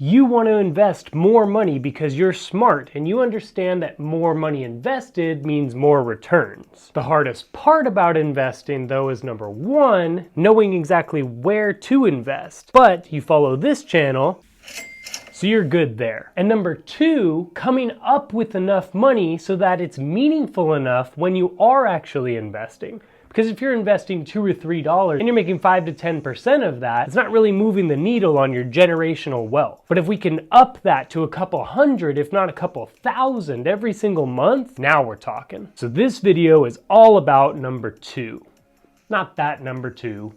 You want to invest more money because you're smart and you understand that more money invested means more returns. The hardest part about investing, though, is number one, knowing exactly where to invest. But you follow this channel, so you're good there. And number two, coming up with enough money so that it's meaningful enough when you are actually investing. Because if you're investing $2 or $3 and you're making 5 to 10% of that, it's not really moving the needle on your generational wealth. But if we can up that to a couple hundred, if not a couple thousand every single month, now we're talking. So this video is all about number two. Not that number two.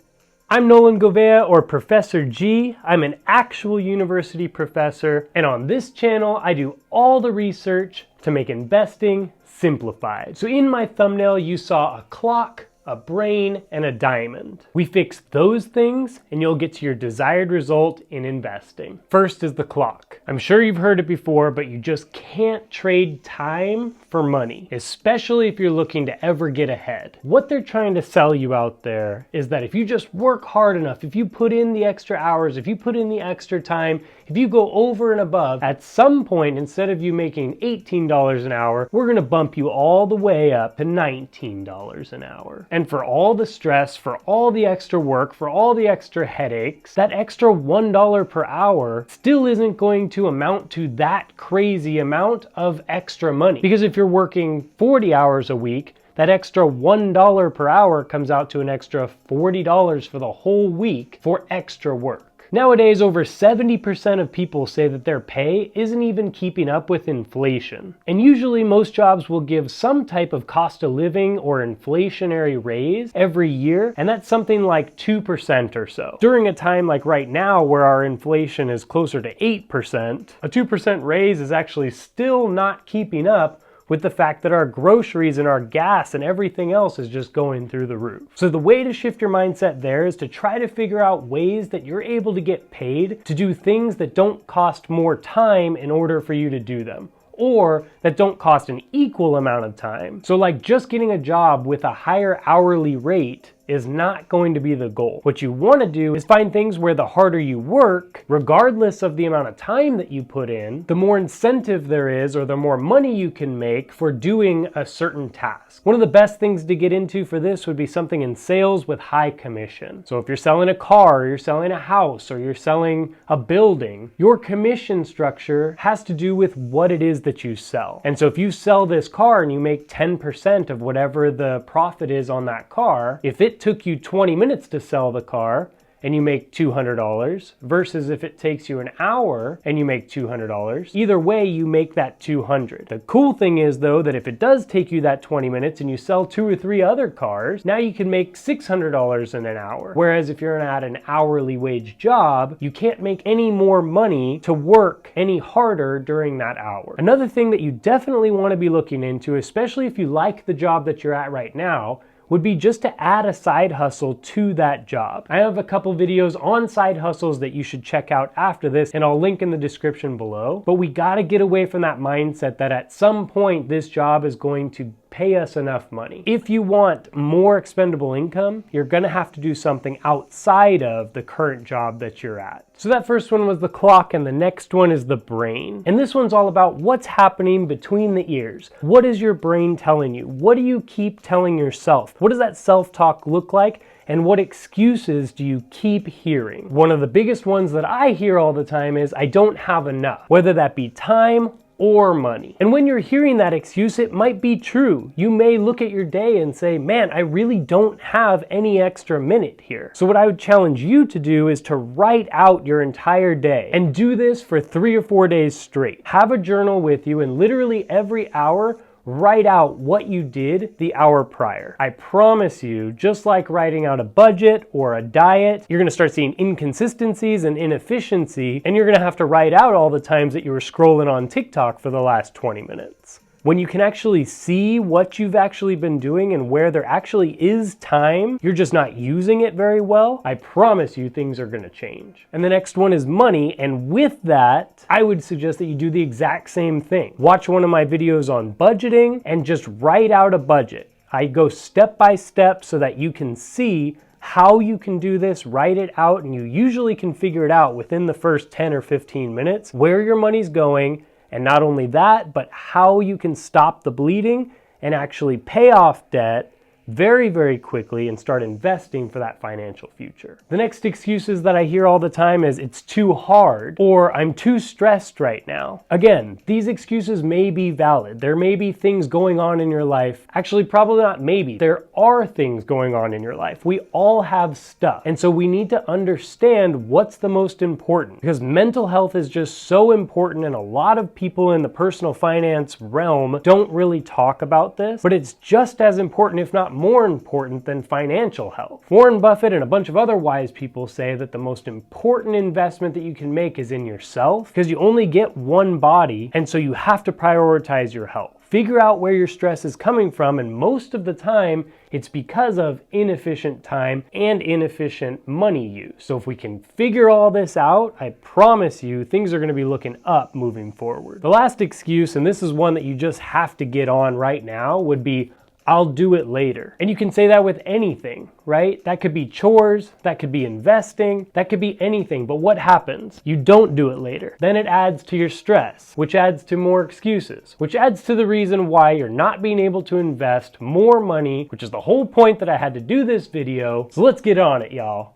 I'm Nolan Govea, or Professor G. I'm an actual university professor, and on this channel I do all the research to make investing simplified. So in my thumbnail you saw a clock, a brain, and a diamond. We fix those things and you'll get to your desired result in investing. First is the clock. I'm sure you've heard it before, but you just can't trade time for money, especially if you're looking to ever get ahead. What they're trying to sell you out there is that if you just work hard enough, if you put in the extra hours, if you put in the extra time, if you go over and above, at some point, instead of you making $18 an hour, we're gonna bump you all the way up to $19 an hour. And for all the stress, for all the extra work, for all the extra headaches, that extra $1 per hour still isn't going to amount to that crazy amount of extra money. Because if you're working 40 hours a week, that extra $1 per hour comes out to an extra $40 for the whole week for extra work. Nowadays, over 70% of people say that their pay isn't even keeping up with inflation. And usually most jobs will give some type of cost of living or inflationary raise every year, and that's something like 2% or so. During a time like right now where our inflation is closer to 8%, a 2% raise is actually still not keeping up with the fact that our groceries and our gas and everything else is just going through the roof. So the way to shift your mindset there is to try to figure out ways that you're able to get paid to do things that don't cost more time in order for you to do them, or that don't cost an equal amount of time. So like just getting a job with a higher hourly rate is not going to be the goal. What you want to do is find things where the harder you work, regardless of the amount of time that you put in, the more incentive there is or the more money you can make for doing a certain task. One of the best things to get into for this would be something in sales with high commission. So if you're selling a car, or you're selling a house, or you're selling a building, your commission structure has to do with what it is that you sell. And so if you sell this car and you make 10% of whatever the profit is on that car, if it took you 20 minutes to sell the car and you make $200 versus if it takes you an hour and you make $200, either way you make that $200. The cool thing is though that if it does take you that 20 minutes and you sell 2 or 3 other cars, now you can make $600 in an hour. Whereas if you're at an hourly wage job, you can't make any more money to work any harder during that hour. Another thing that you definitely want to be looking into, especially if you like the job that you're at right now, would be just to add a side hustle to that job. I have a couple videos on side hustles that you should check out after this, and I'll link in the description below. But we gotta get away from that mindset that at some point this job is going to pay us enough money. If you want more expendable income, you're gonna have to do something outside of the current job that you're at. So that first one was the clock, and the next one is the brain. And this one's all about what's happening between the ears. What is your brain telling you? What do you keep telling yourself? What does that self-talk look like? And what excuses do you keep hearing? One of the biggest ones that I hear all the time is, I don't have enough, whether that be time or money. And when you're hearing that excuse, it might be true. You may look at your day and say, man, I really don't have any extra minute here. So what I would challenge you to do is to write out your entire day and do this for 3 or 4 days straight. Have a journal with you and literally every hour, write out what you did the hour prior. I promise you, just like writing out a budget or a diet, you're gonna start seeing inconsistencies and inefficiency, and you're gonna have to write out all the times that you were scrolling on TikTok for the last 20 minutes. When you can actually see what you've actually been doing and where there actually is time, you're just not using it very well, I promise you things are gonna change. And the next one is money, and with that, I would suggest that you do the exact same thing. Watch one of my videos on budgeting and just write out a budget. I go step by step so that you can see how you can do this, write it out, and you usually can figure it out within the first 10 or 15 minutes, where your money's going, and not only that, but how you can stop the bleeding and actually pay off debt very, very quickly and start investing for that financial future. The next excuses that I hear all the time is it's too hard or I'm too stressed right now. Again, these excuses may be valid. There may be things going on in your life. Actually, probably not maybe. There are things going on in your life. We all have stuff. And so we need to understand what's the most important, because mental health is just so important, and a lot of people in the personal finance realm don't really talk about this, but it's just as important, if not more important, than financial health. Warren Buffett and a bunch of other wise people say that the most important investment that you can make is in yourself, because you only get one body, and so you have to prioritize your health. Figure out where your stress is coming from, and most of the time, it's because of inefficient time and inefficient money use. So if we can figure all this out, I promise you, things are gonna be looking up moving forward. The last excuse, and this is one that you just have to get on right now, would be, I'll do it later. And you can say that with anything, right? That could be chores, that could be investing, that could be anything. But what happens? You don't do it later. Then it adds to your stress, which adds to more excuses, which adds to the reason why you're not being able to invest more money, which is the whole point that I had to do this video. So let's get on it, y'all.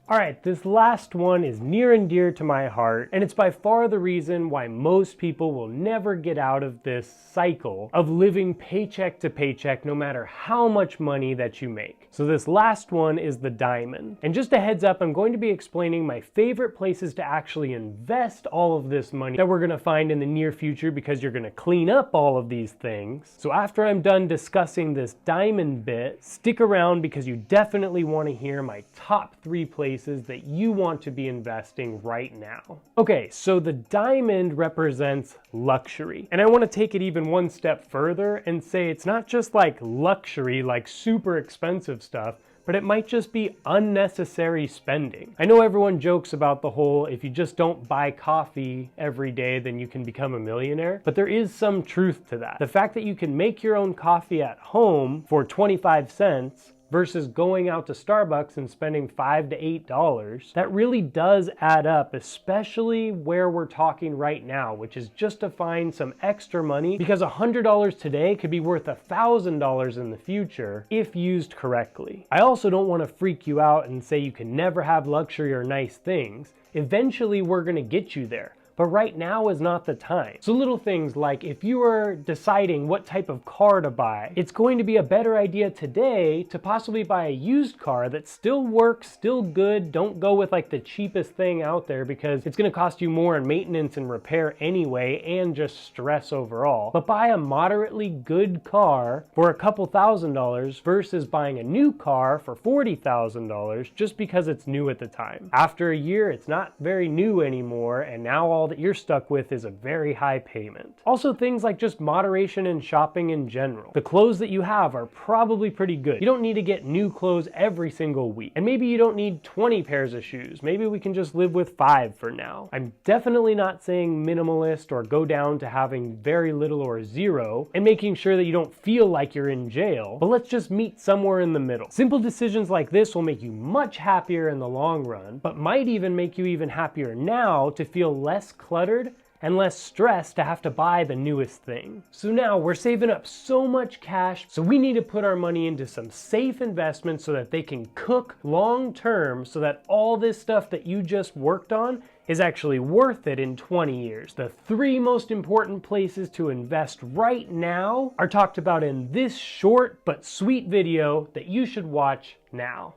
All right, this last one is near and dear to my heart, and it's by far the reason why most people will never get out of this cycle of living paycheck to paycheck no matter how much money that you make. So this last one is the diamond. And just a heads up, I'm going to be explaining my favorite places to actually invest all of this money that we're gonna find in the near future, because you're gonna clean up all of these things. So after I'm done discussing this diamond bit, stick around, because you definitely wanna hear my top 3 places that you want to be investing right now. Okay, so the diamond represents luxury. And I want to take it even one step further and say it's not just like luxury, like super expensive stuff, but it might just be unnecessary spending. I know everyone jokes about the whole, if you just don't buy coffee every day, then you can become a millionaire. But there is some truth to that. The fact that you can make your own coffee at home for 25 cents versus going out to Starbucks and spending $5 to $8, that really does add up, especially where we're talking right now, which is just to find some extra money, because $100 today could be worth $1,000 in the future if used correctly. I also don't want to freak you out and say you can never have luxury or nice things. Eventually, we're going to get you there. But right now is not the time. So little things like, if you are deciding what type of car to buy, it's going to be a better idea today to possibly buy a used car that still works, still good. Don't go with like the cheapest thing out there, because it's gonna cost you more in maintenance and repair anyway, and just stress overall. But buy a moderately good car for a couple $1,000s versus buying a new car for $40,000 just because it's new at the time. After a year, it's not very new anymore, and now all that you're stuck with is a very high payment. Also, things like just moderation in shopping in general. The clothes that you have are probably pretty good. You don't need to get new clothes every single week. And maybe you don't need 20 pairs of shoes. Maybe we can just live with 5 for now. I'm definitely not saying minimalist or go down to having very little or 0 and making sure that you don't feel like you're in jail, but let's just meet somewhere in the middle. Simple decisions like this will make you much happier in the long run, but might even make you even happier now to feel less cluttered and less stressed to have to buy the newest thing. So now we're saving up so much cash, so we need to put our money into some safe investments so that they can cook long term, so that all this stuff that you just worked on is actually worth it in 20 years. The 3 most important places to invest right now are talked about in this short but sweet video that you should watch now.